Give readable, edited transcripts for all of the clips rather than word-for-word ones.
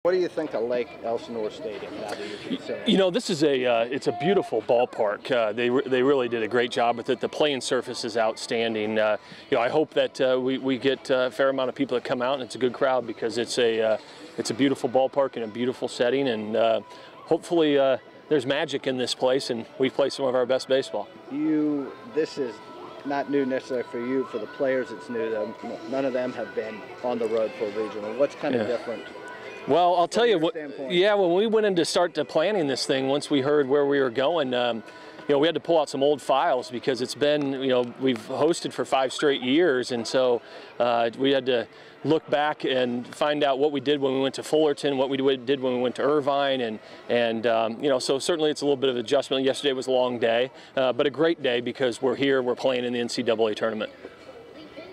What do you think of Lake Elsinore Stadium now that you're considering? You know, this is it's a beautiful ballpark. They really did a great job with it. The playing surface is outstanding. You know, I hope that we get a fair amount of people that come out, and it's a good crowd because it's a beautiful ballpark in a beautiful setting, and hopefully there's magic in this place, and we play some of our best baseball. This is not new necessarily for you. For the players, it's new. None of them have been on the road for a regional. What's kind of different? Well, I'll tell you what. Yeah, when we went in to start planning this thing, once we heard where we were going, you know, we had to pull out some old files because it's been, you know, we've hosted for 5 straight years, and so we had to look back and find out what we did when we went to Fullerton, what we did when we went to Irvine, and you know, so certainly it's a little bit of adjustment. Yesterday was a long day, but a great day because we're here, we're playing in the NCAA tournament.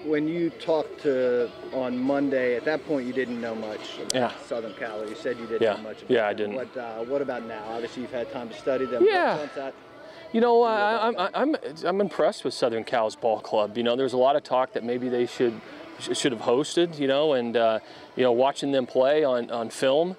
When you talked on Monday, at that point you didn't know much about Southern Cal. You said you didn't know much about I didn't. What about now? Obviously you've had time to study them. Yeah. You know, I'm impressed with Southern Cal's ball club. You know, there's a lot of talk that maybe they should have hosted, you know, and you know, watching them play on film,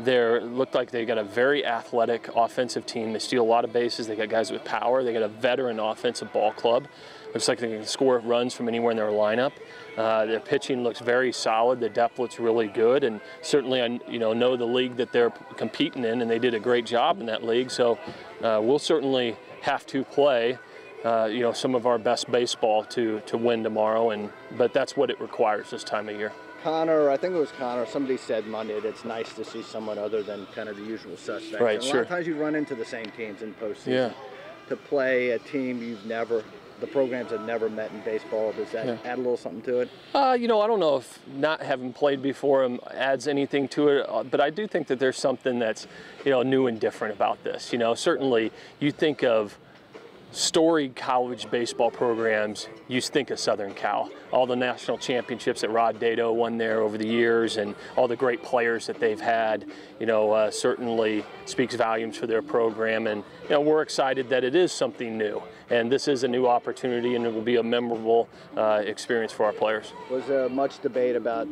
looked like they got a very athletic offensive team. They steal a lot of bases. They got guys with power. They got a veteran offensive ball club. Looks like they can score runs from anywhere in their lineup. Their pitching looks very solid. The depth looks really good, and certainly I know the league that they're competing in, and they did a great job in that league. So we'll certainly have to play you know, some of our best baseball to win tomorrow, but that's what it requires this time of year. Connor, I think it was Connor, somebody said Monday that it's nice to see someone other than kind of the usual suspects. Right, a lot of times you run into the same teams in postseason. Yeah. To play a team the programs have never met in baseball, does that add a little something to it? You know, I don't know if not having played before adds anything to it, but I do think that there's something that's, you know, new and different about this. You know, certainly you think of storied college baseball programs, you think of Southern Cal. All the national championships that Rod Dado won there over the years and all the great players that they've had, you know, certainly speaks volumes for their program. And, you know, we're excited that it is something new. And this is a new opportunity, and it will be a memorable experience for our players. Was there much debate about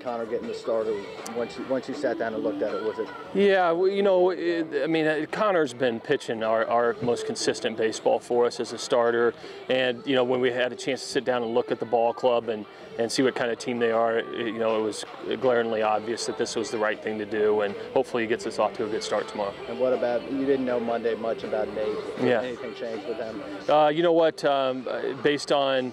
Connor getting the starter once you sat down and looked at it? Was it? Yeah, well, you know, I mean, Connor's been pitching our most consistent baseball for us as a starter, and you know, when we had a chance to sit down and look at the ball club and see what kind of team they are, you know, it was glaringly obvious that this was the right thing to do, and hopefully he gets us off to a good start tomorrow. And what about, you didn't know Monday much about Nate? Yeah. Anything changed with him? You know what, based on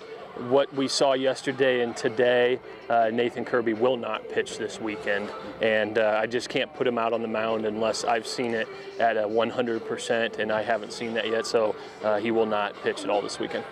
what we saw yesterday and today, Nathan Kirby will not pitch this weekend, and I just can't put him out on the mound unless I've seen it at a 100%, and I haven't seen that yet, so he will not pitch at all this weekend.